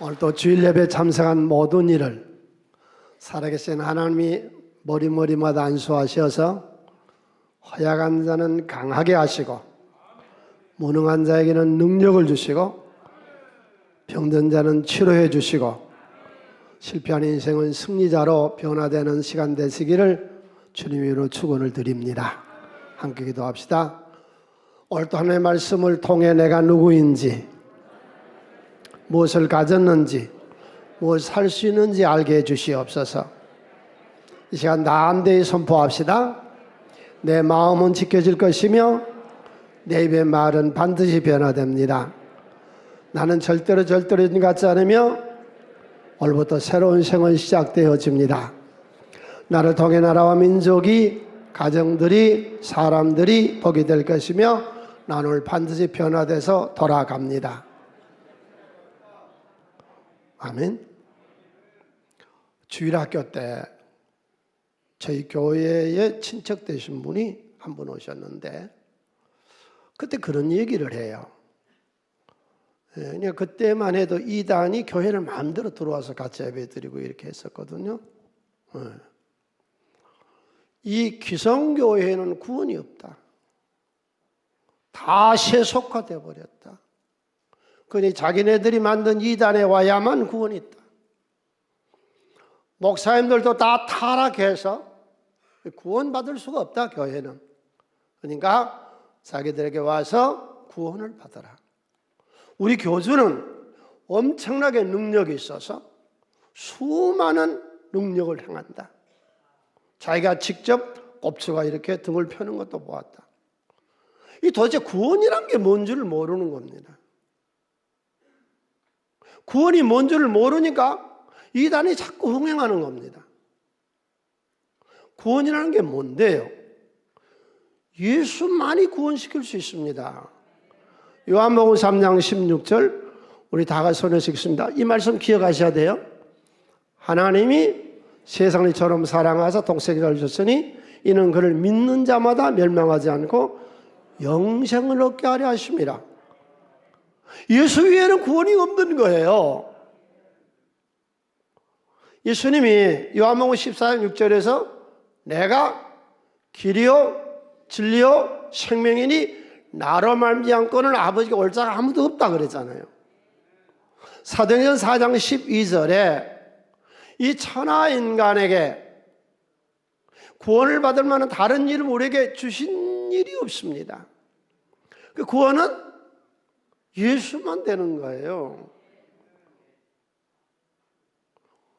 오늘 또 주일 예배 참석한 모든 이를 살아계신 하나님이 머리마다 안수하셔서 허약한 자는 강하게 하시고 무능한 자에게는 능력을 주시고 병든 자는 치료해 주시고 실패한 인생은 승리자로 변화되는 시간 되시기를 주님으로 축원을 드립니다. 함께 기도합시다. 오늘 또 하나님의 말씀을 통해 내가 누구인지, 무엇을 가졌는지, 무엇을 할 수 있는지 알게 해주시옵소서. 이 시간 담대히 선포합시다. 내 마음은 지켜질 것이며 내 입의 말은 반드시 변화됩니다. 나는 절대로 인것 같지 않으며 오늘부터 새로운 생은 시작되어집니다. 나를 통해 나라와 민족이, 가정들이, 사람들이 복이 될 것이며 나는 오늘 반드시 변화돼서 돌아갑니다. 아멘. 주일학교 때 저희 교회에 친척 되신 분이 한 분 오셨는데 그때 그런 얘기를 해요. 그냥 그때만 해도 이단이 교회를 마음대로 들어와서 같이 예배드리고 이렇게 했었거든요. 이 기성교회에는 구원이 없다. 다 세속화되어 버렸다. 그러니 자기네들이 만든 이단에 와야만 구원이 있다. 목사님들도 다 타락해서 구원받을 수가 없다, 교회는. 그러니까 자기들에게 와서 구원을 받아라. 우리 교주는 엄청나게 능력이 있어서 수많은 능력을 행한다. 자기가 직접 곱추가 이렇게 등을 펴는 것도 보았다. 이 도대체 구원이란 게 뭔 줄을 모르는 겁니다. 구원이 뭔 줄을 모르니까 이단이 자꾸 흥행하는 겁니다. 구원이라는 게 뭔데요? 예수만이 구원시킬 수 있습니다. 요한복음 3장 16절 우리 다 같이 손에 읽습니다. 이 말씀 기억하셔야 돼요. 하나님이 세상을 이처럼 사랑하사 독생자를 주셨으니 이는 그를 믿는 자마다 멸망하지 않고 영생을 얻게 하려 하심이라. 예수 외에는 구원이 없는 거예요. 예수님이 요한복음 14장 6절에서 내가 길이요 진리요 생명이니 나로 말미암고는 아버지가 올 자가 아무도 없다 그랬잖아요. 사도행전 4장 12절에 이 천하 인간에게 구원을 받을 만한 다른 일을 우리에게 주신 일이 없습니다. 그 구원은 예수만 되는 거예요.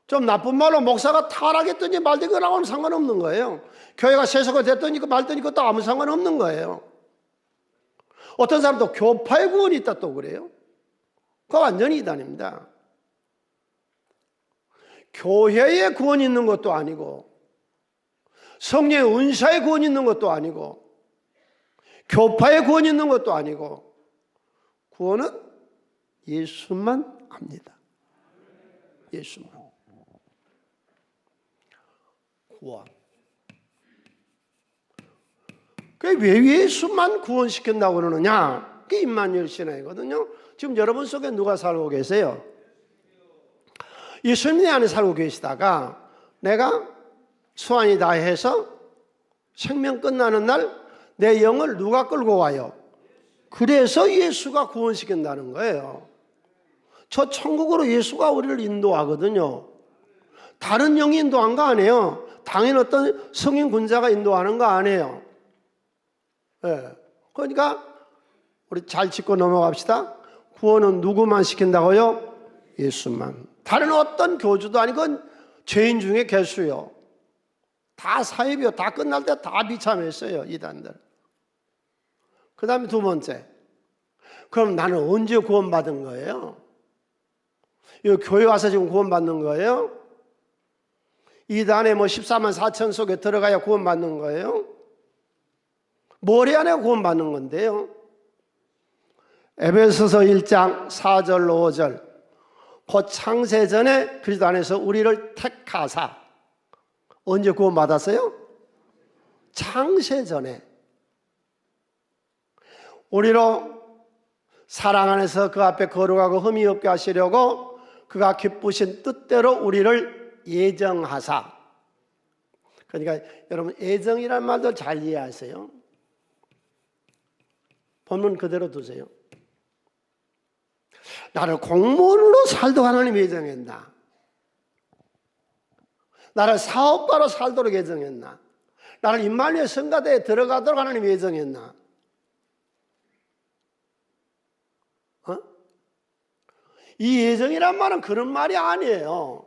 좀 나쁜 말로 목사가 타락했더니 말더니 그거랑은 상관없는 거예요. 교회가 세속화됐더니 말더니 그것도 아무 상관없는 거예요. 어떤 사람도 교파의 구원이 있다 또 그래요. 그거 완전히 이단입니다. 교회에 구원이 있는 것도 아니고 성령의 은사에 구원이 있는 것도 아니고 교파에 구원이 있는 것도 아니고 구원은 예수만 합니다. 예수만. 구원. 왜 예수만 구원시킨다고 그러느냐? 그게 임마누엘 신앙이거든요. 지금 여러분 속에 누가 살고 계세요? 예수님 안에 살고 계시다가 내가 수완이 다 해서 생명 끝나는 날 내 영을 누가 끌고 와요? 그래서 예수가 구원시킨다는 거예요. 저 천국으로 예수가 우리를 인도하거든요. 다른 영이 인도한 거 아니에요. 당연히 어떤 성인 군자가 인도하는 거 아니에요. 네. 그러니까 우리 잘 짚고 넘어갑시다. 구원은 누구만 시킨다고요? 예수만. 다른 어떤 교주도 아니고 죄인 중에 개수요. 다 사입이요. 다 끝날 때 다 비참했어요. 이단들. 그 다음에 두 번째. 그럼 나는 언제 구원받은 거예요? 이 교회 와서 지금 구원받는 거예요? 이단에 14만 4천 속에 들어가야 구원받는 거예요? 뭘 해야 내가 구원받는 건데요? 에베소서 1장 4절로 5절 곧 창세전에 그리스도 안에서 우리를 택하사 언제 구원받았어요? 창세전에 우리로 사랑 안에서 그 앞에 거룩하고 흠이 없게 하시려고 그가 기쁘신 뜻대로 우리를 예정하사. 그러니까 여러분 예정이라는 말도 잘 이해하세요. 본문 그대로 두세요. 나를 공무원으로 살도록 하나님 예정했나? 나를 사업가로 살도록 예정했나? 나를 임마누엘 성가대에 들어가도록 하나님 예정했나? 이 예정이란 말은 그런 말이 아니에요.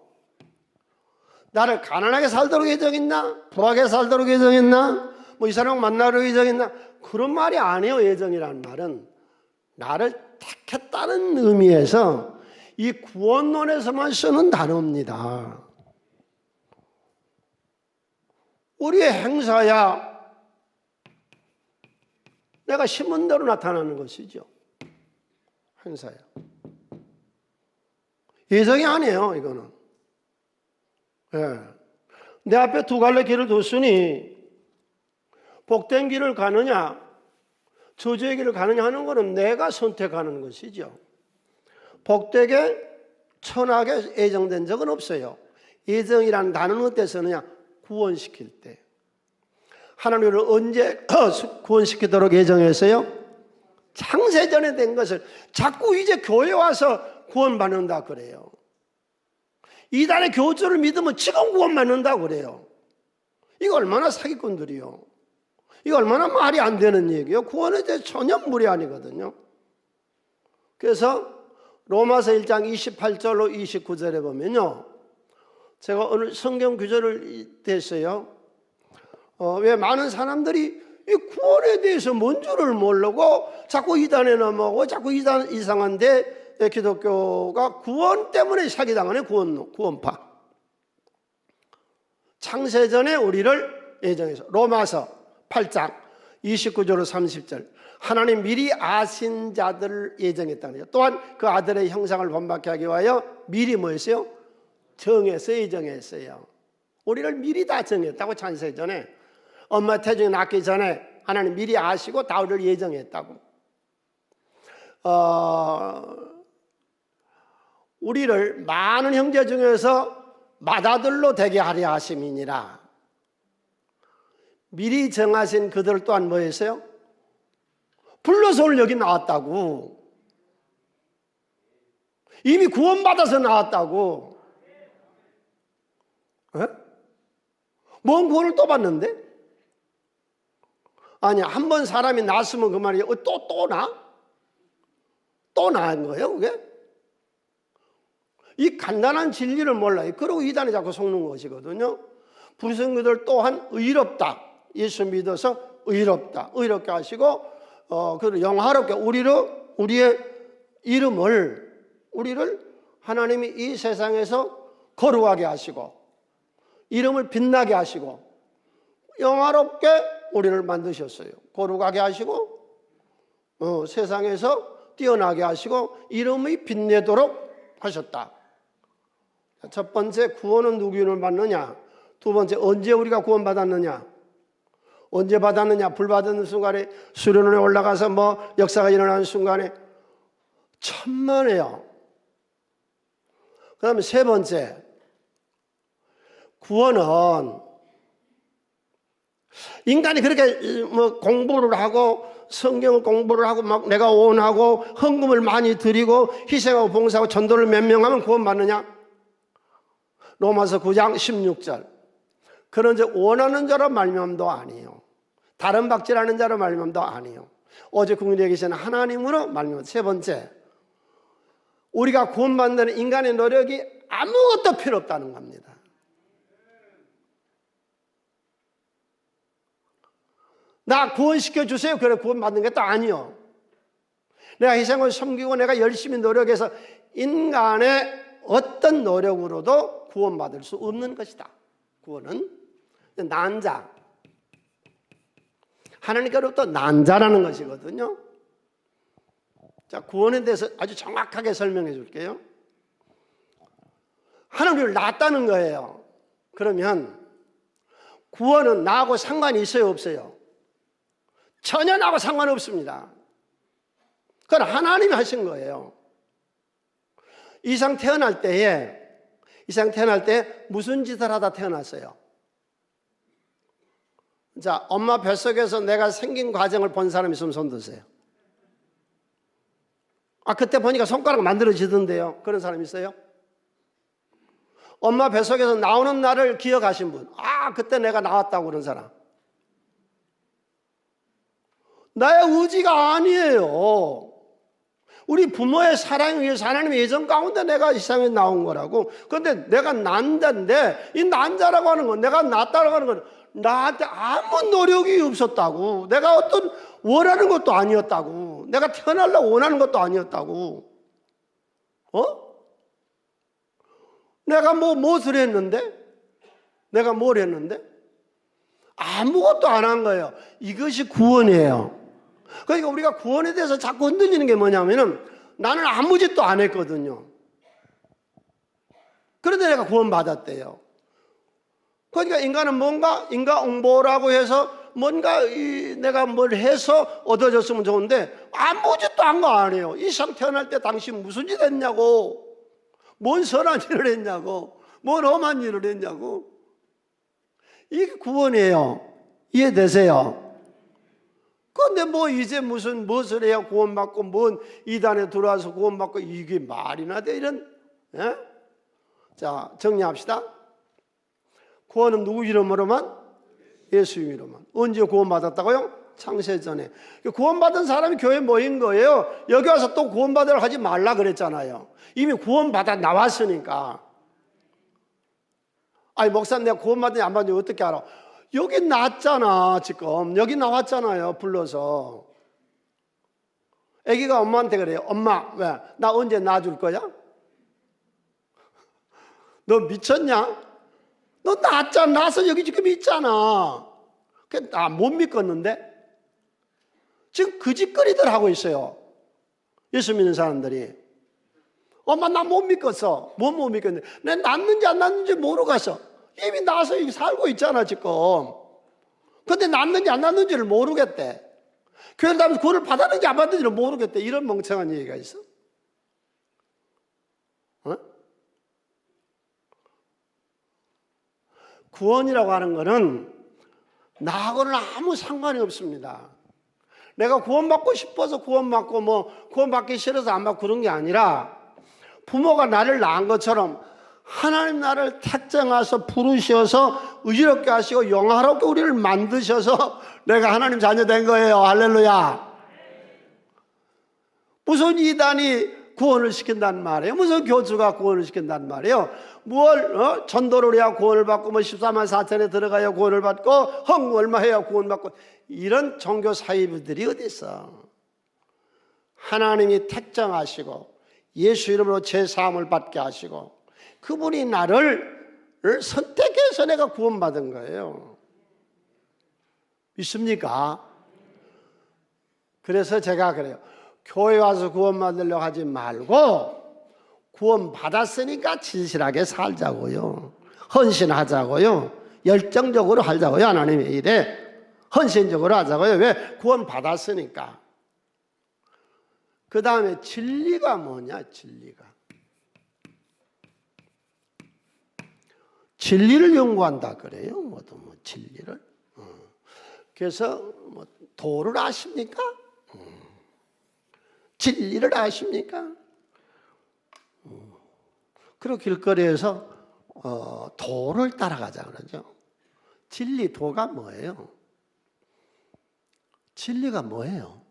나를 가난하게 살도록 예정했나? 불하게 살도록 예정했나? 뭐 이 사람 만나러 예정했나? 그런 말이 아니에요. 예정이라는 말은 나를 택했다는 의미에서 이 구원론에서만 쓰는 단어입니다. 우리의 행사야 내가 심은 대로 나타나는 것이죠. 행사야. 예정이 아니에요, 이거는. 예. 내 앞에 두 갈래 길을 뒀으니 복된 길을 가느냐, 저주의 길을 가느냐 하는 것은 내가 선택하는 것이죠. 복되게 천하게 예정된 적은 없어요. 예정이라는 단어는 어디에 쓰느냐? 구원시킬 때. 하나님을 언제 구원시키도록 예정했어요? 창세전에 된 것을 자꾸 이제 교회 와서 구원받는다 그래요. 이단의 교주를 믿으면 지금 구원받는다 그래요. 이거 얼마나 사기꾼들이요. 이거 얼마나 말이 안 되는 얘기예요. 구원에 대해 전혀 무리 아니거든요. 그래서 로마서 1장 28절로 29절에 보면요. 제가 오늘 성경 구절을 댔어요. 왜 많은 사람들이 이 구원에 대해서 뭔 줄을 모르고 자꾸 이단에 넘어가고 자꾸 이단 이상한데 기독교가 구원 때문에 사기당하네. 구원파. 창세전에 우리를 예정해서 로마서 8장 29절로 30절 하나님 미리 아신 자들을 예정했다는 거예요. 또한 그 아들의 형상을 본받게 하기 위하여 미리 뭐였어요? 정해서 예정했어요. 우리를 미리 다 정했다고. 창세전에 엄마 태중에 낳기 전에 하나님 미리 아시고 다 우리를 예정했다고. 우리를 많은 형제 중에서 맏아들로 되게 하려 하심이니라. 미리 정하신 그들 또한 뭐였어요? 불러서 오늘 여기 나왔다고. 이미 구원받아서 나왔다고. 뭔 구원을 또 받는데? 아니, 한 번 사람이 낳았으면 그 말이에요. 또 나? 또 낳은 거예요, 그게? 이 간단한 진리를 몰라요. 그러고 이단에 자꾸 속는 것이거든요. 불성교들 또한 의롭다. 예수 믿어서 의롭다. 의롭게 하시고, 그리고 영화롭게 우리의 우리를 하나님이 이 세상에서 거룩하게 하시고, 이름을 빛나게 하시고, 영화롭게 우리를 만드셨어요. 거룩하게 하시고, 세상에서 뛰어나게 하시고, 이름이 빛내도록 하셨다. 첫 번째, 구원은 누구를 받느냐? 두 번째, 언제 우리가 구원받았느냐? 언제 받았느냐? 불 받는 순간에 수련원에 올라가서 뭐 역사가 일어나는 순간에 천만에요. 그 다음에 세 번째, 구원은 인간이 그렇게 뭐 공부를 하고 성경을 공부를 하고 막 내가 원하고 헌금을 많이 드리고 희생하고 봉사하고 전도를 몇 명 하면 구원받느냐? 로마서 9장 16절. 그런지 원하는 자로 말미암도 아니에요. 다른 박질하는 자로 말미암도 아니에요. 오직 국민에 계신 하나님으로 말미암. 세 번째, 우리가 구원받는 인간의 노력이 아무것도 필요 없다는 겁니다. 나 구원시켜 주세요. 그래 구원받는 것도 아니요. 내가 희생을 섬기고 내가 열심히 노력해서 인간의 어떤 노력으로도 구원받을 수 없는 것이다. 구원은 난 자, 하나님께로부터 난 자라는 것이거든요. 자, 구원에 대해서 아주 정확하게 설명해 줄게요. 하나님을 낳았다는 거예요. 그러면 구원은 나하고 상관이 있어요, 없어요? 전혀 나하고 상관없습니다. 그건 하나님이 하신 거예요. 이상 태어날 때 무슨 짓을 하다 태어났어요? 자, 엄마 뱃속에서 내가 생긴 과정을 본 사람 있으면 손 드세요. 그때 보니까 손가락 만들어지던데요. 그런 사람 있어요? 엄마 뱃속에서 나오는 날을 기억하신 분. 그때 내가 나왔다고 그런 사람. 나의 의지가 아니에요. 우리 부모의 사랑에 의해서 하나님의 예정 가운데 내가 이 세상에 나온 거라고. 그런데 내가 난자인데 이 난자라고 하는 건, 내가 낫다라고 하는 건 나한테 아무 노력이 없었다고. 내가 어떤 원하는 것도 아니었다고. 내가 태어나려고 원하는 것도 아니었다고. 내가 무엇을 했는데? 내가 뭘 했는데? 아무것도 안 한 거예요. 이것이 구원이에요. 그러니까 우리가 구원에 대해서 자꾸 흔들리는 게 뭐냐면은 나는 아무 짓도 안 했거든요. 그런데 내가 구원받았대요. 그러니까 인간은 뭔가 인과응보라고 해서 뭔가 내가 뭘 해서 얻어졌으면 좋은데 아무 짓도 한 거 아니에요. 이 세상 태어날 때 당신 무슨 짓 했냐고. 뭔 선한 일을 했냐고. 뭔 험한 일을 했냐고. 이게 구원이에요. 이해되세요? 그런데 이제 무엇을 해야 구원받고 뭔 이단에 들어와서 구원받고 이게 말이나 돼 이런. 예? 자, 정리합시다. 구원은 누구 이름으로만? 예수 이름으로만. 언제 구원받았다고요? 창세전에. 구원받은 사람이 교회에 모인 거예요. 여기 와서 또 구원받으러 하지 말라 그랬잖아요. 이미 구원받아 나왔으니까. 목사님 내가 구원받은지 안 받은지 어떻게 알아? 여기 났잖아. 지금 여기 나왔잖아요. 불러서. 아기가 엄마한테 그래요. 엄마, 왜? 나 언제 낳아줄 거야? 너 미쳤냐? 너 낳았잖아. 낳아서 여기 지금 있잖아. 나 못 믿겠는데? 지금 그 짓거리들 하고 있어요. 예수 믿는 사람들이. 엄마 나 못 믿겠어. 못 믿겠는데? 내가 낳는지 안 낳는지 모르겠어. 이미 나서 여기 살고 있잖아 지금. 근데 낳는지 안 낳는지를 모르겠대. 교회를 다니면서 구원을 받았는지 안 받았는지를 모르겠대. 이런 멍청한 얘기가 있어. 구원이라고 하는 거는 나하고는 아무 상관이 없습니다. 내가 구원받고 싶어서 구원받고 구원받기 싫어서 안 받고 그런 게 아니라 부모가 나를 낳은 것처럼 하나님 나를 택정하셔서 부르셔서 의롭게 하시고 영화롭게 우리를 만드셔서 내가 하나님 자녀 된 거예요. 할렐루야. 무슨 이단이 구원을 시킨단 말이에요? 무슨 교주가 구원을 시킨단 말이에요? 전도를 해야 구원을 받고 14만 4천에 들어가야 구원을 받고 얼마 해야 구원 받고 이런 종교 사이비들이 어디 있어? 하나님이 택정하시고 예수 이름으로 죄사함을 받게 하시고 그분이 나를 선택해서 내가 구원받은 거예요. 믿습니까? 그래서 제가 그래요. 교회 와서 구원받으려고 하지 말고 구원받았으니까 진실하게 살자고요. 헌신하자고요. 열정적으로 하자고요. 하나님의 일에 헌신적으로 하자고요. 왜? 구원받았으니까. 그 다음에 진리가 뭐냐? 진리를 연구한다 그래요. 진리를. 그래서 도를 아십니까? 진리를 아십니까? 그리고 길거리에서 도를 따라가자 그러죠. 진리, 도가 뭐예요? 진리가 뭐예요?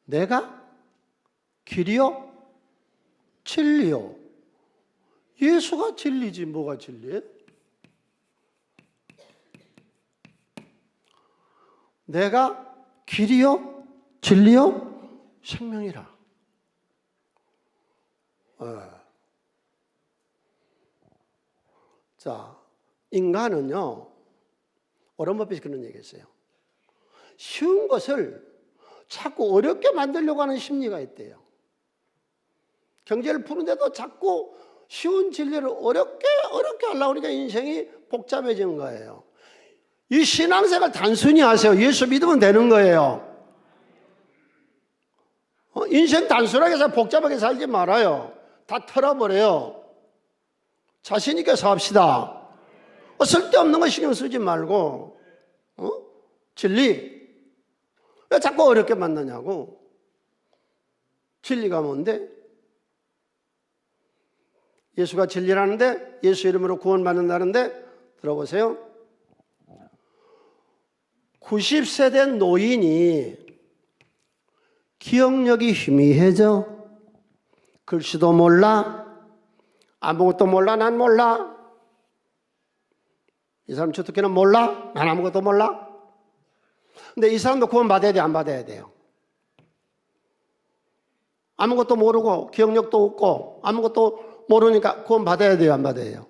내가 길이요? 진리요? 예수가 진리지 뭐가 진리예요? 내가 길이요? 진리요? 생명이라. 자, 인간은요, 오런 버핏이 그런 얘기했어요. 쉬운 것을 자꾸 어렵게 만들려고 하는 심리가 있대요. 경제를 푸는데도 자꾸 쉬운 진리를 어렵게 하려고 하니까 인생이 복잡해진 거예요. 이 신앙생활 단순히 하세요. 예수 믿으면 되는 거예요. 인생 단순하게 해서 복잡하게 살지 말아요. 다 털어버려요. 자신 있게 삽시다. 쓸데없는 거 신경 쓰지 말고, 진리. 왜 자꾸 어렵게 만나냐고. 진리가 뭔데? 예수가 진리라는데, 예수 이름으로 구원받는다는데, 들어보세요. 90세 된 노인이 기억력이 희미해져. 글씨도 몰라. 아무것도 몰라. 난 몰라. 이 사람 주특기는 몰라. 난 아무것도 몰라. 근데 이 사람도 구원 받아야 돼, 안 받아야 돼요? 아무것도 모르고 기억력도 없고 아무것도 모르니까 구원 받아야 돼요, 안 받아야 돼요?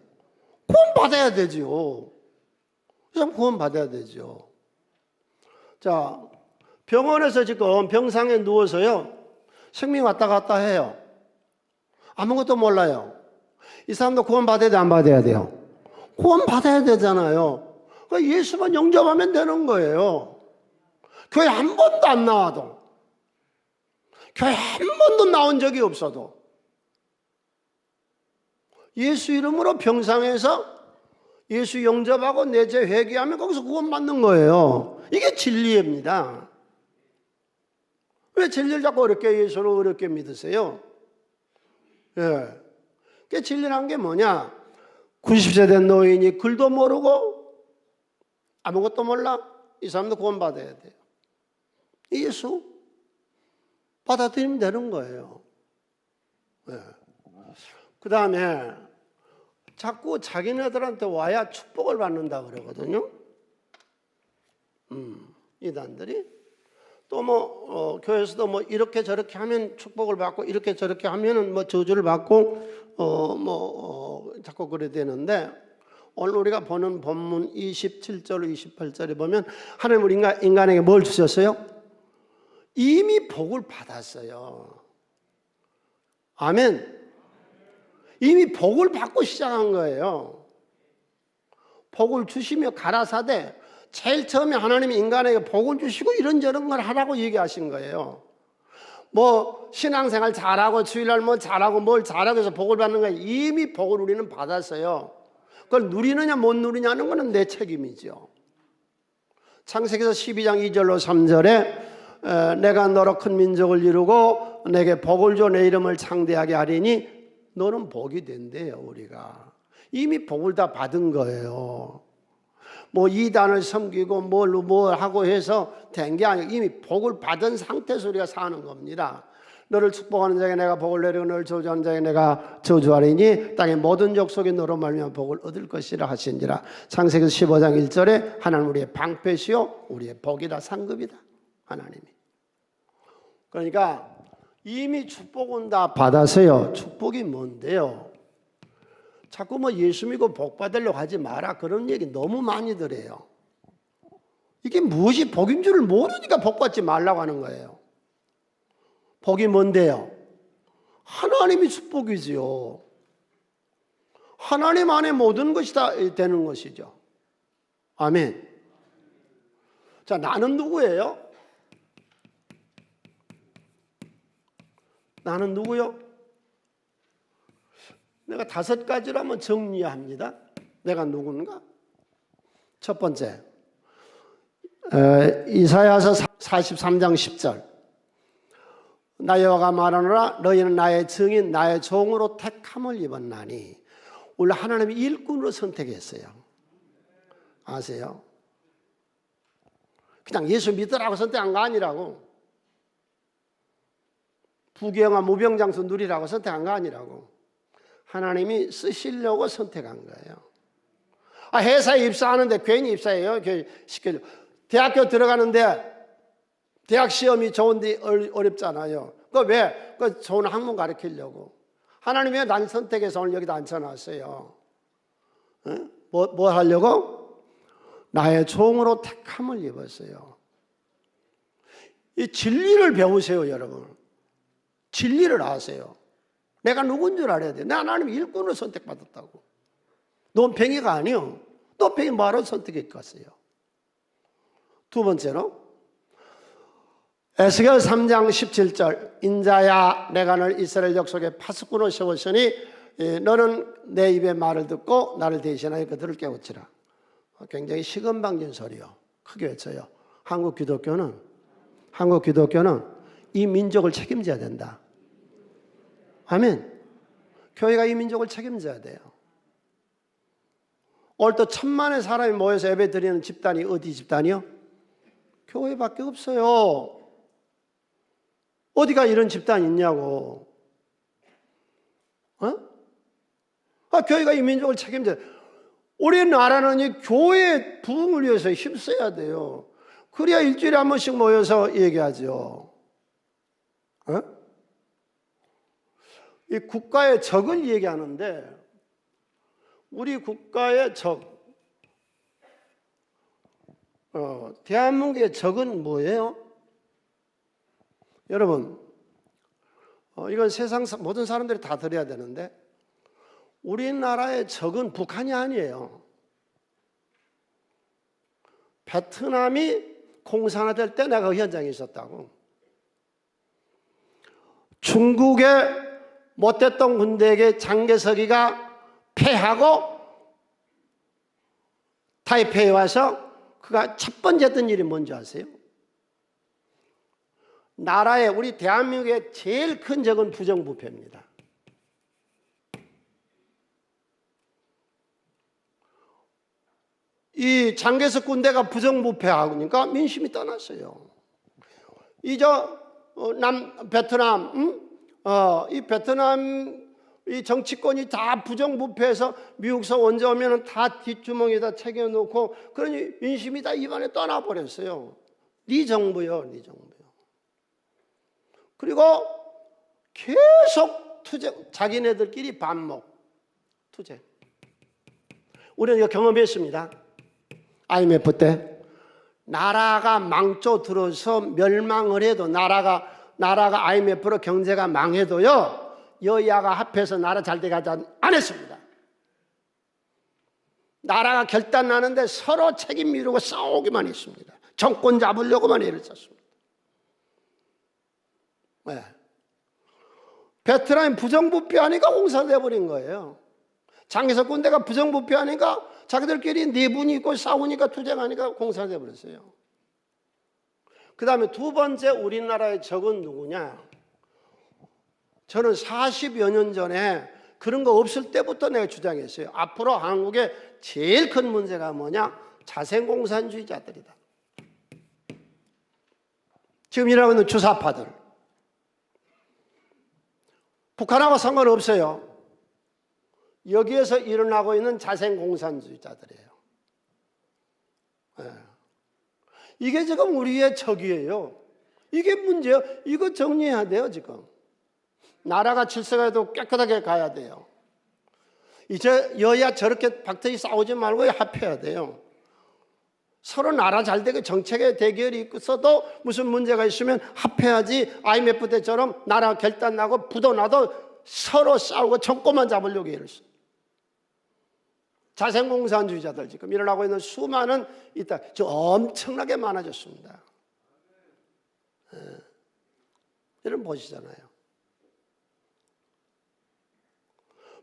구원 받아야 되지요. 이 사람 구원 받아야 되죠. 자, 병원에서 지금 병상에 누워서요, 생명 왔다 갔다 해요. 아무것도 몰라요. 이 사람도 구원 받아야 돼, 안 받아야 돼요? 구원 받아야 되잖아요. 그러니까 예수만 영접하면 되는 거예요. 교회 한 번도 안 나와도, 교회 한 번도 나온 적이 없어도 예수 이름으로 병상에서 예수 영접하고 내 죄 회개하면 거기서 구원받는 거예요. 이게 진리입니다. 왜 진리를 자꾸 어렵게, 예수를 어렵게 믿으세요? 예. 그 진리란 게 뭐냐? 90세 된 노인이 글도 모르고 아무것도 몰라. 이 사람도 구원받아야 돼요. 예수 받아들이면 되는 거예요. 예. 그 다음에 자꾸 자기네들한테 와야 축복을 받는다 그러거든요. 이단들이. 또 교회에서도 이렇게 저렇게 하면 축복을 받고, 이렇게 저렇게 하면은 저주를 받고, 자꾸 그래 되는데, 오늘 우리가 보는 본문 27절, 28절에 보면, 하나님 우리 인간에게 뭘 주셨어요? 이미 복을 받았어요. 아멘. 이미 복을 받고 시작한 거예요. 복을 주시며 가라사대, 제일 처음에 하나님이 인간에게 복을 주시고 이런저런 걸 하라고 얘기하신 거예요. 신앙생활 잘하고 주일날 잘하고 뭘 잘하고 해서 복을 받는 거예요. 이미 복을 우리는 받았어요. 그걸 누리느냐 못 누리냐는 거는 내 책임이죠. 창세기서 12장 2절로 3절에 내가 너로 큰 민족을 이루고 내게 복을 줘 내 이름을 창대하게 하리니 너는 복이 된대요. 우리가 이미 복을 다 받은 거예요. 이단을 섬기고 뭘 하고 해서 된 게 아니고 이미 복을 받은 상태에서 우리가 사는 겁니다. 너를 축복하는 자에게 내가 복을 내리고 너를 저주하는 자에게 내가 저주하리니 땅의 모든 족속이 너로 말미암아 복을 얻을 것이라 하신지라. 창세기 15장 1절에 하나님 우리의 방패시요 우리의 복이다, 상급이다, 하나님이. 그러니까 이미 축복은 다 받아서요. 축복이 뭔데요? 자꾸 예수 믿고 복 받으려고 하지 마라, 그런 얘기 너무 많이 들어요. 이게 무엇이 복인 줄을 모르니까 복 받지 말라고 하는 거예요. 복이 뭔데요? 하나님이 축복이지요. 하나님 안에 모든 것이 다 되는 것이죠. 아멘. 자, 나는 누구예요? 나는 누구요? 내가 5가지로 한번 정리합니다. 내가 누군가? 첫 번째, 이사야서 43장 10절. 나 여호와가 말하노라 너희는 나의 증인 나의 종으로 택함을 입었나니. 원래 하나님이 일꾼으로 선택했어요. 아세요? 그냥 예수 믿으라고 선택한 거 아니라고. 부귀영화 무병장수 누리라고 선택한 거 아니라고. 하나님이 쓰시려고 선택한 거예요. 회사에 입사하는데 괜히 입사해요. 시켜줘. 대학교 들어가는데 대학 시험이 좋은데 어렵잖아요. 왜? 좋은 학문 가르치려고. 하나님이 난 선택해서 오늘 여기다 앉혀놨어요. 뭐 하려고? 나의 종으로 택함을 입었어요. 이 진리를 배우세요, 여러분. 진리를 아세요. 내가 누군 줄 알아야 돼. 나 하나님 일꾼으로 선택받았다고. 넌 뱅이가 아니요. 너 뱅이 뭐하러 선택했겠어요? 두 번째로 에스겔 3장 17절 인자야 내가 너를 이스라엘 족속의 파수꾼으로 세웠으니 너는 내 입의 말을 듣고 나를 대신하여 그들을 깨우치라. 굉장히 시건방진 소리요. 크게 외쳐요. 한국 기독교는 이 민족을 책임져야 된다. 아멘. 교회가 이 민족을 책임져야 돼요. 오늘 또 1000만의 사람이 모여서 예배 드리는 집단이 어디 집단이요? 교회밖에 없어요. 어디가 이런 집단이 있냐고. 교회가 이 민족을 책임져야 돼요. 우리나라는 이 교회의 부흥을 위해서 힘써야 돼요. 그래야 일주일에 한 번씩 모여서 얘기하죠. 이 국가의 적을 얘기하는데 우리 국가의 적, 대한민국의 적은 뭐예요? 여러분, 이건 세상 모든 사람들이 다 들어야 되는데 우리나라의 적은 북한이 아니에요. 베트남이 공산화될 때 내가 그 현장에 있었다고. 중국의 못됐던 군대에게 장개석이가 패하고 타이페이에 와서 그가 첫 번째 했던 일이 뭔지 아세요? 나라의 우리 대한민국의 제일 큰 적은 부정부패입니다. 이 장개석 군대가 부정부패하니까 민심이 떠났어요. 베트남, 이 베트남 이 정치권이 다 부정부패해서 미국서 언제 오면은 다 뒷주머니에다 챙겨놓고 그러니 민심이 다 입안에 떠나버렸어요. 네 정부요, 네 정부요. 그리고 계속 투쟁, 자기네들끼리 반목, 투쟁. 우리는 이거 경험했습니다. IMF 때 나라가 망조 들어서 멸망을 해도 나라가 IMF로 경제가 망해도요 여야가 합해서 나라 잘 되게 하지 안 했습니다. 나라가 결단 나는데 서로 책임 미루고 싸우기만 했습니다. 정권 잡으려고만 애를 썼습니다. 네. 베트남이 부정부패하니까 공산돼 버린 거예요. 장개석 군대가 부정부패하니까 자기들끼리 내분이 있고 싸우니까 투쟁하니까 공산돼 버렸어요. 그 다음에 두 번째 우리나라의 적은 누구냐? 저는 40여 년 전에 그런 거 없을 때부터 내가 주장했어요. 앞으로 한국의 제일 큰 문제가 뭐냐? 자생공산주의자들이다. 지금 일하고 있는 주사파들. 북한하고 상관없어요. 여기에서 일어나고 있는 자생공산주의자들이에요. 네. 이게 지금 우리의 적이에요. 이게 문제예요. 이거 정리해야 돼요, 지금. 나라가 질서가도 깨끗하게 가야 돼요. 이제 여야 저렇게 박터지 싸우지 말고 합해야 돼요. 서로 나라 잘 되게 정책에 대결이 있어도 무슨 문제가 있으면 합해야지. IMF 때처럼 나라 결단 나고 부도 나도 서로 싸우고 정권만 잡으려고 애를 써. 자생공산주의자들 지금 일어나고 있는 수많은 있다. 저 엄청나게 많아졌습니다. 여러분 보시잖아요.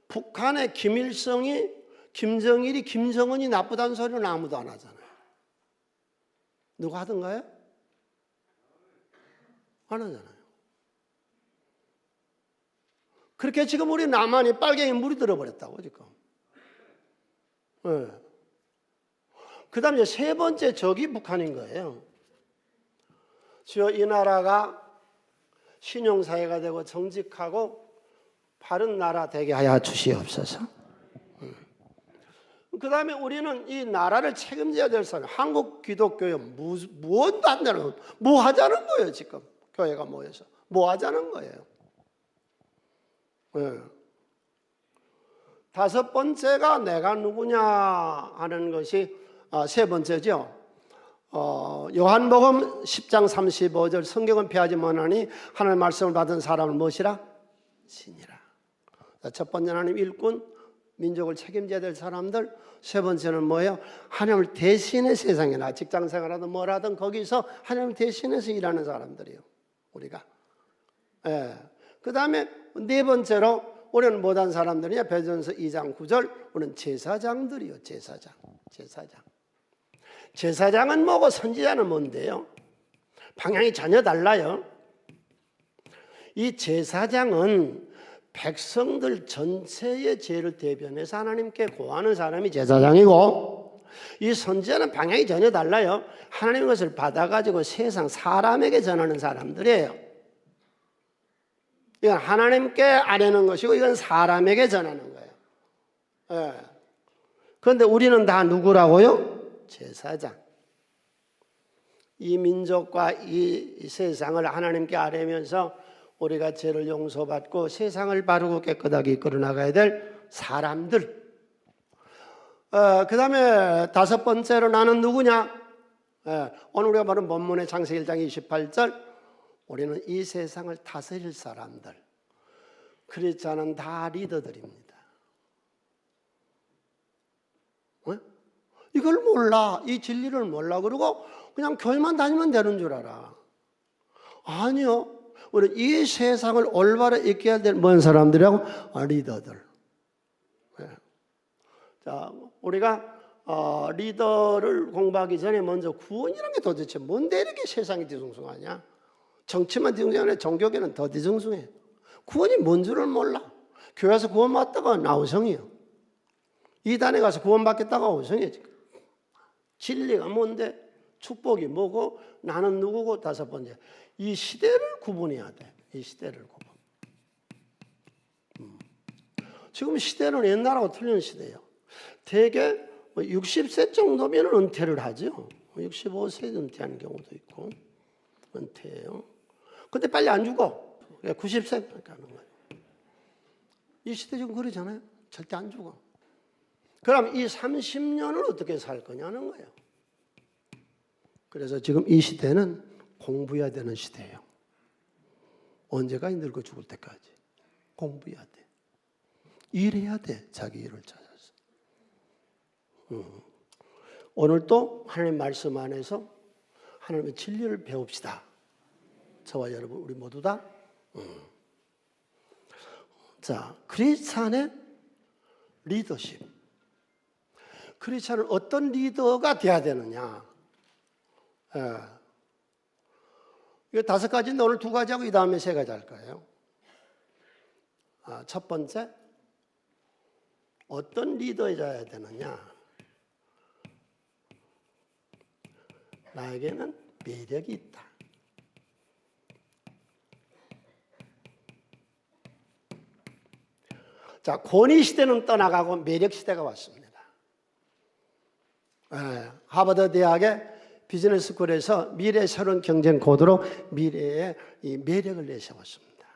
북한의 김일성이 김정일이 김정은이 나쁘다는 소리는 아무도 안 하잖아요. 누가 하던가요? 안 하잖아요. 그렇게 지금 우리 남한이 빨갱이 물이 들어버렸다고 지금. 네. 그 다음에 이제 세 번째 적이 북한인 거예요. 주여 이 나라가 신용사회가 되고 정직하고 바른 나라 되게 하여 주시옵소서. 그 다음에 우리는 이 나라를 책임져야 될 사람, 한국 기독교에 무엇도 안 되는, 뭐 하자는 거예요, 지금. 교회가 모여서. 뭐 하자는 거예요. 네. 다섯 번째가 내가 누구냐 하는 것이 세 번째죠. 요한복음 10장 35절 성경은 피하지 못하니 하나님의 말씀을 받은 사람을 무엇이라? 신이라. 첫 번째 하나님 일꾼, 민족을 책임져야 될 사람들. 세 번째는 뭐예요? 하나님을 대신해 세상에 나 직장 생활하든 뭐라든 거기서 하나님을 대신해서 일하는 사람들이요. 우리가. 예. 그 다음에 네 번째로 우리는 못한 사람들이냐? 베드로전서 2장 9절 우리는 제사장들이요. 제사장. 제사장은 뭐고 선지자는 뭔데요? 방향이 전혀 달라요. 이 제사장은 백성들 전체의 죄를 대변해서 하나님께 고하는 사람이 제사장이고, 이 선지자는 방향이 전혀 달라요. 하나님의 것을 받아가지고 세상 사람에게 전하는 사람들이에요. 이건 하나님께 아뢰는 것이고 이건 사람에게 전하는 거예요. 예. 그런데 우리는 다 누구라고요? 제사장. 이 민족과 이 세상을 하나님께 아뢰면서 우리가 죄를 용서받고 세상을 바르고 깨끗하게 이끌어 나가야 될 사람들. 그 다음에 다섯 번째로 나는 누구냐? 오늘 우리가 보는 본문의 창세기 1장 28절 우리는 이 세상을 다스릴 사람들. 크리스찬은 다 리더들입니다. 이걸 몰라. 이 진리를 몰라. 그러고 그냥 교회만 다니면 되는 줄 알아. 아니요. 우리 이 세상을 올바로 이끌어야 될 뭔 사람들이라고? 리더들. 자, 우리가 리더를 공부하기 전에 먼저 구원이라는 게 도대체 뭔데 이렇게 세상이 뒤숭숭하냐? 정치만 뒤숭숭하네. 종교계는 더 뒤숭숭해. 구원이 뭔 줄을 몰라. 교회에서 구원받다가 나우성이요. 이단에 가서 구원받겠다가 우성이지. 진리가 뭔데? 축복이 뭐고? 나는 누구고? 다섯 번째. 이 시대를 구분해야 돼. 이 시대를 구분. 지금 시대는 옛날하고 틀린 시대예요. 대개 60세 정도면 은퇴를 하죠. 65세 은퇴하는 경우도 있고 은퇴해요. 근데 빨리 안 죽어. 90세까지 가는 거예요. 이 시대 지금 그러잖아요. 절대 안 죽어. 그럼 이 30년을 어떻게 살 거냐는 거예요. 그래서 지금 이 시대는 공부해야 되는 시대예요. 언제까지 늙어 죽을 때까지 공부해야 돼. 일해야 돼. 자기 일을 찾아서. 오늘 또 하나님 말씀 안에서 하나님의 진리를 배웁시다. 저와 여러분 우리 모두 다. 자, 크리스찬의 리더십. 크리스찬은 어떤 리더가 돼야 되느냐? 이거 다섯 가지인데 오늘 두 가지 하고 이 다음에 세 가지 할 거예요. 첫 번째, 어떤 리더여야 되느냐? 나에게는 매력이 있다. 자, 권위 시대는 떠나가고 매력 시대가 왔습니다. 하버드 대학의 비즈니스 스쿨에서 미래 새로운 경쟁 코드로 미래의 이 매력을 내세웠습니다.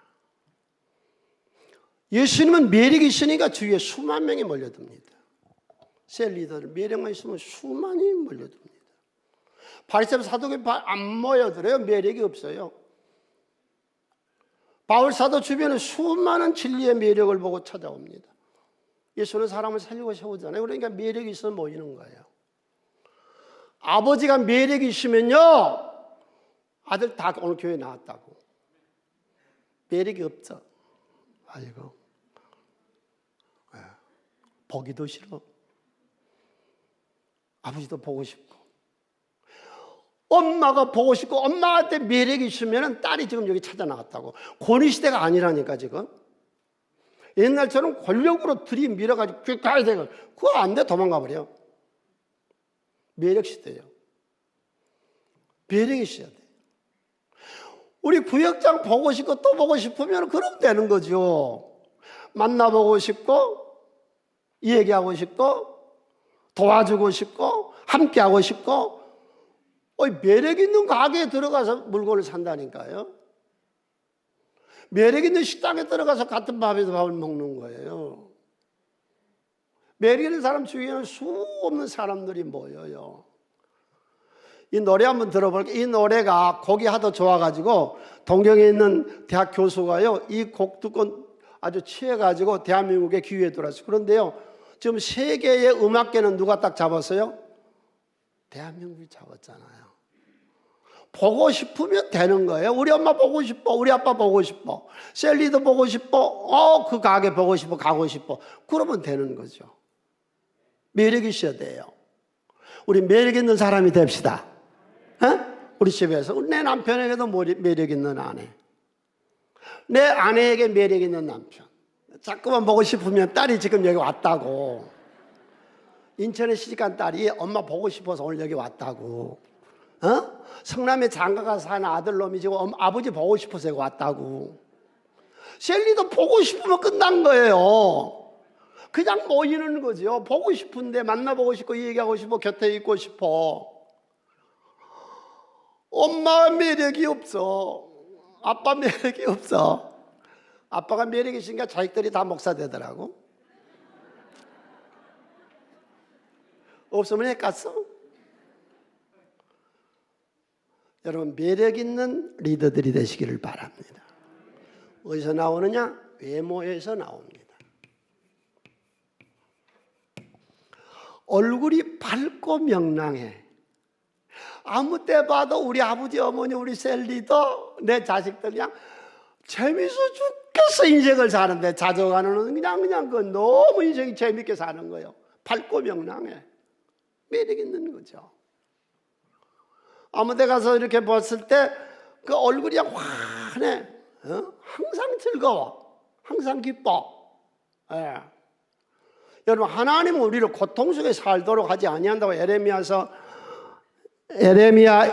예수님은 매력이 있으니까 주위에 수만 명이 몰려듭니다. 셀 리더들 매력만 있으면 수만이 몰려듭니다. 바리새파 사도계 안 모여들어요. 매력이 없어요. 바울 사도 주변에 수많은 진리의 매력을 보고 찾아옵니다. 예수는 사람을 살리고 세우잖아요. 그러니까 매력이 있어서 모이는 거예요. 아버지가 매력이 있으면요, 아들 다 오늘 교회 나왔다고. 매력이 없죠. 아이고, 보기도 싫어. 아버지도 보고 싶고, 엄마가 보고 싶고, 엄마한테 매력이 있으면 딸이 지금 여기 찾아 나갔다고. 권위 시대가 아니라니까 지금. 옛날처럼 권력으로 들이밀어가지고 가야 되고, 그거 안 돼. 도망가 버려. 매력 시대예요. 매력이 있어야 돼. 우리 구역장 보고 싶고 또 보고 싶으면 그럼 되는 거죠. 만나보고 싶고 얘기하고 싶고 도와주고 싶고 함께하고 싶고 매력 있는 가게에 들어가서 물건을 산다니까요. 매력 있는 식당에 들어가서 같은 밥에서 밥을 먹는 거예요. 매력 있는 사람 주위에는 수 없는 사람들이 모여요. 이 노래 한번 들어볼게요. 이 노래가 곡이 하도 좋아가지고 동경에 있는 대학 교수가요, 이 곡 듣고 아주 취해가지고 대한민국에 기회에 들어왔어요. 그런데요, 지금 세계의 음악계는 누가 딱 잡았어요? 대한민국이 잡았잖아요. 보고 싶으면 되는 거예요. 우리 엄마 보고 싶어. 우리 아빠 보고 싶어. 셀리도 보고 싶어. 그 가게 보고 싶어. 가고 싶어. 그러면 되는 거죠. 매력이 있어야 돼요. 우리 매력 있는 사람이 됩시다. 우리 집에서 내 남편에게도 매력 있는 아내, 내 아내에게 매력 있는 남편. 자꾸만 보고 싶으면 딸이 지금 여기 왔다고. 인천에 시집간 딸이 엄마 보고 싶어서 오늘 여기 왔다고. 성남에 장가가 사는 아들놈이 지금 아버지 보고 싶어서 여기 왔다고. 셀리도 보고 싶으면 끝난 거예요. 그냥 모이는 거죠. 보고 싶은데 만나보고 싶고 얘기하고 싶고 곁에 있고 싶어. 엄마 매력이 없어. 아빠 매력이 없어. 아빠가 매력이 있으니까 자식들이 다 목사 되더라고. 없으면 헷갔어. 여러분, 매력 있는 리더들이 되시기를 바랍니다. 어디서 나오느냐? 외모에서 나옵니다. 얼굴이 밝고 명랑해. 아무 때 봐도 우리 아버지, 어머니, 우리 셀리도 내 자식들 그냥 재밌어 죽겠어. 인생을 사는데 자족하는 그냥 그 너무 인생이 재밌게 사는 거예요. 밝고 명랑해. 매력 있는 거죠. 아무 데 가서 이렇게 봤을 때 그 얼굴이 그냥 환해. 항상 즐거워. 항상 기뻐. 예. 여러분, 하나님은 우리를 고통 속에 살도록 하지 아니한다고 에레미야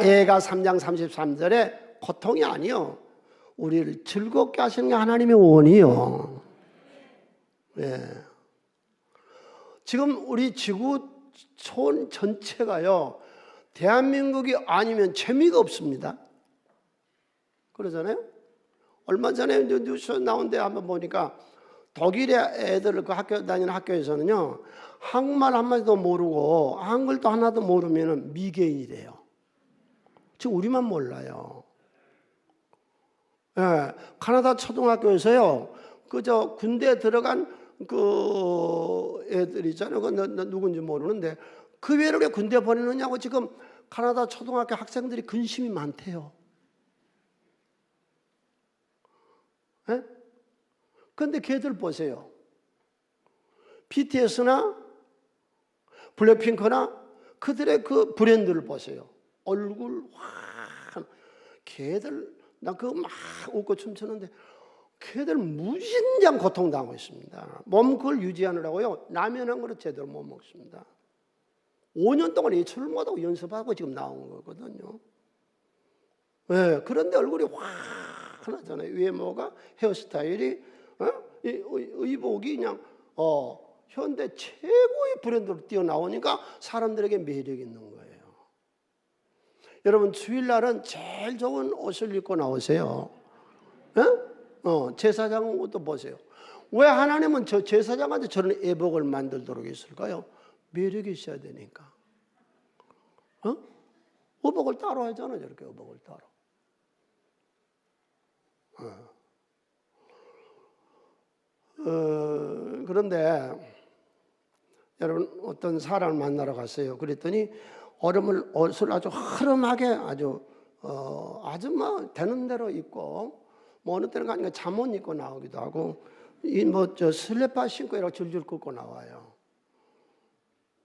애가 3장 33절에 고통이 아니요, 우리를 즐겁게 하시는 게 하나님의 원이요. 예. 지금 우리 지구 촌 전체가요, 대한민국이 아니면 재미가 없습니다. 그러잖아요. 얼마 전에 뉴스 나온 데 한번 보니까 독일의 애들 그 학교 다니는 학교에서는요, 한국말 한마디도 모르고 한글도 하나도 모르면 미개인이래요. 지금 우리만 몰라요. 예, 카나다 초등학교에서요, 그저 군대에 들어간 그 애들 있잖아요. 그 누군지 모르는데 그 외로 왜 군대 보내느냐고 지금 카나다 초등학교 학생들이 근심이 많대요. 예? 그런데 걔들 보세요. BTS나 블랙핑크나 그들의 그 브랜드를 보세요. 얼굴 환. 걔들 나 그거 막 웃고 춤추는데 걔들 무진장 고통당하고 있습니다. 몸 그걸 유지하느라고요, 라면 한 그릇 제대로 못 먹습니다. 5년 동안 예술을 못하고 연습하고 지금 나온 거거든요. 네, 그런데 얼굴이 환하잖아요. 외모가, 헤어스타일이, 의복이 그냥 현대 최고의 브랜드로 뛰어나오니까 사람들에게 매력 있는 거예요. 여러분, 주일날은 제일 좋은 옷을 입고 나오세요. 제사장 옷도 보세요. 왜 하나님은 저 제사장한테 저런 애복을 만들도록 했을까요? 매력이 있어야 되니까. 의복을 따로 하잖아요. 저렇게 의복을 따로. 그런데 여러분, 어떤 사람을 만나러 갔어요. 그랬더니 옷을 아주 허름하게 아주 뭐 되는 대로 입고, 뭐 어느 때는 가니까 잠옷 입고 나오기도 하고, 슬리퍼 신고 이렇게 줄줄 긋고 나와요.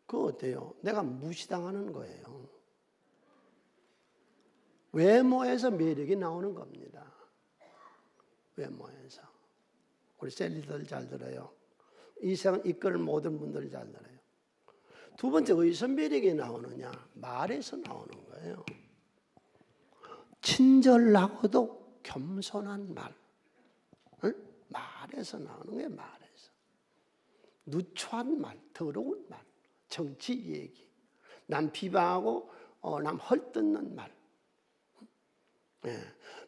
그거 어때요? 내가 무시당하는 거예요. 외모에서 매력이 나오는 겁니다. 외모에서. 우리 셀리들 잘 들어요. 이 세상 이끌 모든 분들 잘 들어요. 두 번째, 어디서 매력이 나오느냐? 말에서 나오는 거예요. 친절하고도 겸손한 말. 말에서 나오는 거예요. 말에서. 누추한 말, 더러운 말, 정치 얘기, 남 비방하고 남 헐뜯는 말,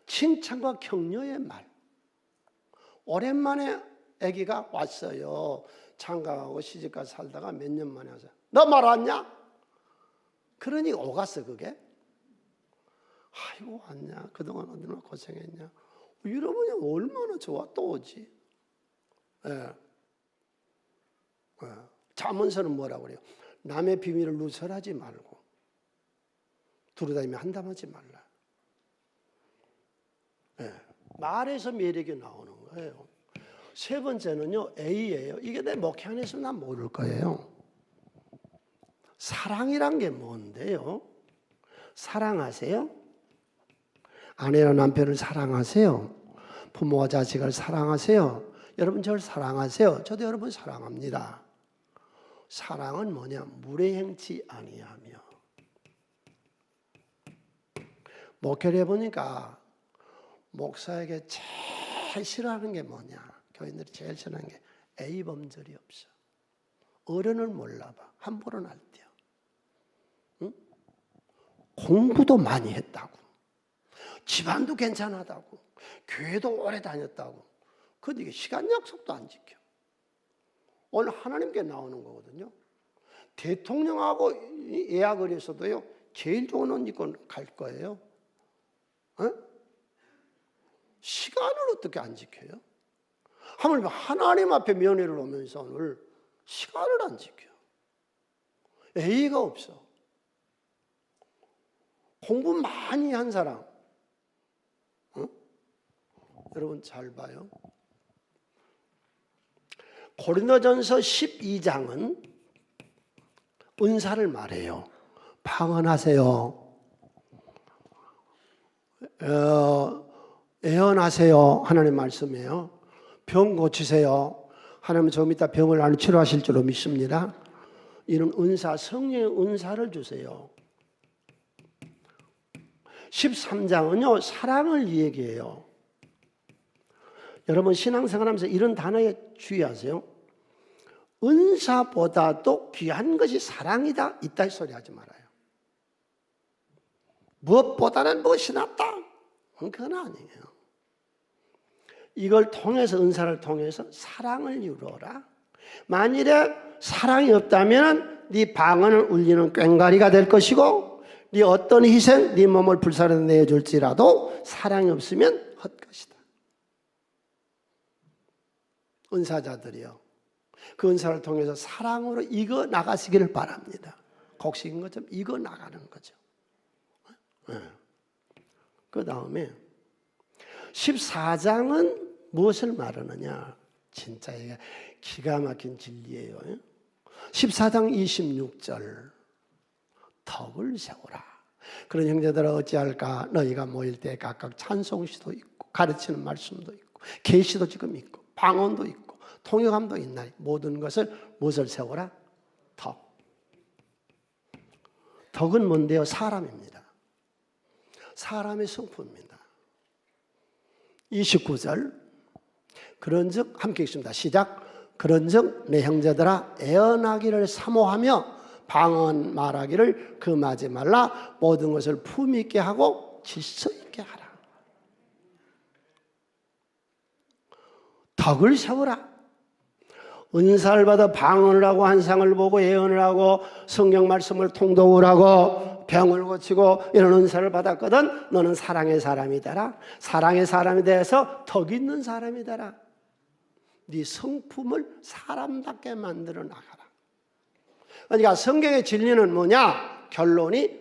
칭찬과 격려의 말. 오랜만에 아기가 왔어요. 장가가고 시집가 살다가 몇 년 만에 와서, 너 말 왔냐? 그러니 오갔어. 그게. 아이고, 왔냐? 그동안 얼마나 고생했냐? 이러면 얼마나 좋아. 또 오지. 잠언서는 뭐라고 그래요? 남의 비밀을 누설하지 말고 두루다니며 한담하지 말라. 네. 말에서 매력이 나오는 거예요. 세 번째는요, A예요. 이게 내 목회 안에서 난 모를 거예요. 사랑이란 게 뭔데요? 사랑하세요? 아내와 남편을 사랑하세요? 부모와 자식을 사랑하세요? 여러분 저를 사랑하세요? 저도 여러분 사랑합니다. 사랑은 뭐냐? 물에 행치 아니하며. 목회를 해보니까 목사에게 제일 싫어하는 게 뭐냐? 교인들이 제일 싫어하는 게 A범절이 없어. 어른을 몰라봐. 함부로 날뛰어. 응? 공부도 많이 했다고. 집안도 괜찮았다고. 교회도 오래 다녔다고. 근데 이게 시간 약속도 안 지켜. 오늘 하나님께 나오는 거거든요. 대통령하고 예약을 했어도요, 제일 좋은 옷 입고 갈 거예요. 어? 시간을 어떻게 안 지켜요? 하물며 하나님 앞에 면회를 오면서 오늘 시간을 안 지켜. A가 없어. 공부 많이 한 사람. 어? 여러분 잘 봐요. 고린도전서 12장은 은사를 말해요. 방언하세요. 애언하세요. 하나님 말씀이에요. 병 고치세요. 하나님은 좀 이따 병을 안 치료하실 줄로 믿습니다. 이런 은사, 성령의 은사를 주세요. 13장은요, 사랑을 얘기해요. 여러분 신앙생활하면서 이런 단어에 주의하세요. 은사보다도 귀한 것이 사랑이다, 있다 이 소리 하지 말아요. 무엇보다는 무엇이 낫다, 그건 아니에요. 이걸 통해서, 은사를 통해서 사랑을 이루어라. 만일에 사랑이 없다면 네 방언을 울리는 꽹과리가 될 것이고, 네 어떤 희생, 네 몸을 불사르게 내어줄지라도 사랑이 없으면 헛것이다. 은사자들이요, 그 은사를 통해서 사랑으로 이겨 나가시기를 바랍니다. 곡식인 것처럼 이겨 나가는 거죠. 그 다음에 14장은 무엇을 말하느냐? 진짜 이게 기가 막힌 진리예요. 14장 26절, 덕을 세우라. 그런 형제들아 어찌할까? 너희가 모일 때 각각 찬송시도 있고 가르치는 말씀도 있고 계시도 지금 있고 방언도 있고 통역함도 있나니 모든 것을 무엇을 세우라? 덕. 덕은 뭔데요? 사람입니다. 사람의 성품입니다. 29절, 그런즉 함께 읽습니다. 시작. 그런즉 내 형제들아 애언하기를 사모하며 방언 말하기를 금하지 말라. 모든 것을 품 있게 하고 질서 있게 하라. 덕을 세우라. 은사를 받아 방언을 하고 환상을 보고 예언을 하고 성경 말씀을 통독을 하고 병을 고치고 이런 은사를 받았거든. 너는 사랑의 사람이 되라. 사랑의 사람이 되어서 덕 있는 사람이 되라. 네 성품을 사람답게 만들어 나가라. 그러니까 성경의 진리는 뭐냐? 결론이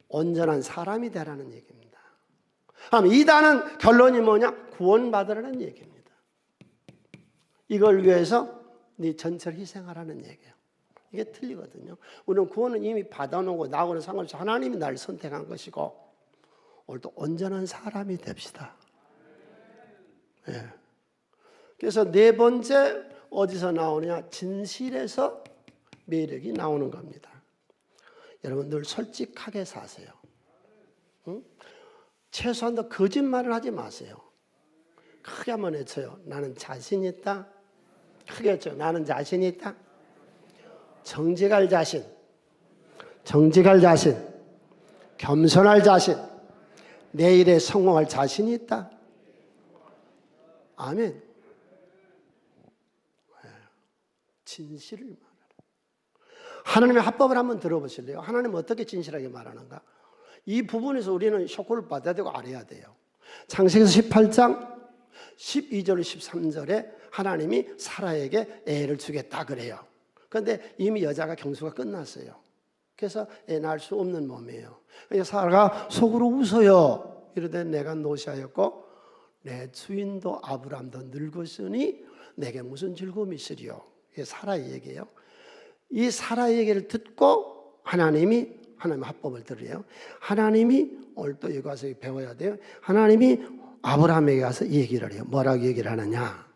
온전한 사람이 되라는 얘기입니다. 그럼 이단은 결론이 뭐냐? 구원받으라는 얘기입니다. 이걸 위해서 네 전체를 희생하라는 얘기예요. 이게 틀리거든요. 우리는 구원은 이미 받아놓고 나하고는 상관없이 하나님이 나를 선택한 것이고, 오늘도 온전한 사람이 됩시다. 예. 그래서 네 번째 어디서 나오느냐? 진실에서 매력이 나오는 겁니다. 여러분들 솔직하게 사세요. 응? 최소한 더 거짓말을 하지 마세요. 크게 한번 외쳐요. 나는 자신 있다. 크게 외쳐요. 나는 자신 있다. 정직할 자신, 정직할 자신, 겸손할 자신, 내 일에 성공할 자신이 있다. 아멘. 진실을 말하라. 하나님의 합법을 한번 들어보실래요? 하나님은 어떻게 진실하게 말하는가? 이 부분에서 우리는 쇼크를 받아야 되고 알아야 돼요. 창세기서 18장 12절 13절에 하나님이 사라에게 애를 주겠다 그래요. 그런데 이미 여자가 경수가 끝났어요. 그래서 애 낳을 수 없는 몸이에요. 그래서 사라가 속으로 웃어요. 이르되 내가 노시하였고 내 주인도 아브람도 늙었으니 내게 무슨 즐거움이 있으리요. 이게 사라의 얘기예요. 이 사라의 얘기를 듣고 하나님의 합법을 들으래요. 하나님이 오늘 또 여기 와서 배워야 돼요. 하나님이 아브라함에게 가서 얘기를 해요. 뭐라고 얘기를 하느냐?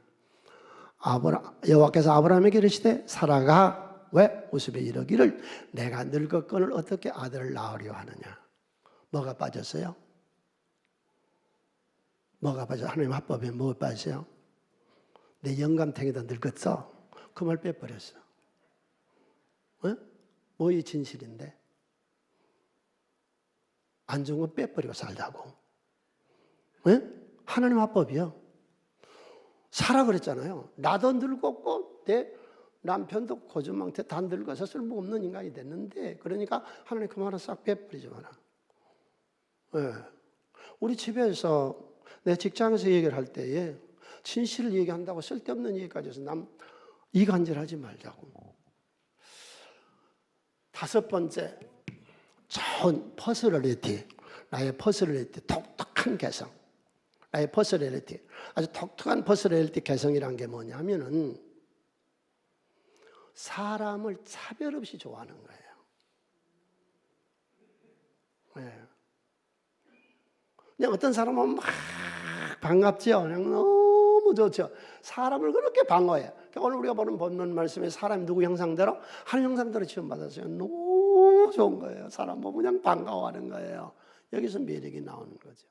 여호와께서 아브라함에게 이르시되 사라가 왜 웃음에 이르기를 내가 늙었거늘 어떻게 아들을 낳으려 하느냐? 뭐가 빠졌어요? 뭐가 빠져? 하나님 합법에 뭐가 빠졌어요? 내 영감탱이도 늙었어. 그 말 빼버렸어. 뭐이 진실인데? 안 좋은 건 빼버리고 살자고. 하나님 합법이요. 사라 그랬잖아요. 나도 늙었고 내 남편도 고주망태 다 늙어서 쓸모없는 인간이 됐는데 그러니까 하나님 그 말은 싹 빼버리지 마라. 우리 집에서 내 직장에서 얘기를 할 때에 진실을 얘기한다고 쓸데없는 얘기까지 해서 남 이간질하지 말자고. 5번째, 좋은 퍼스널리티. 나의 퍼스널리티, 독특한 개성. 나의 퍼스널리티. 아주 독특한 퍼스널리티 개성이란 게 뭐냐면은 사람을 차별 없이 좋아하는 거예요. 그냥 어떤 사람은 막 반갑죠. 그냥 너무 좋죠. 사람을 그렇게 반가워해요. 그러니까 오늘 우리가 보는 본문 말씀에 사람이 누구 형상대로? 하나님 형상대로 지원받았어요. 너무 좋은 거예요. 사람 보면 그냥 반가워하는 거예요. 여기서 매력이 나오는 거죠.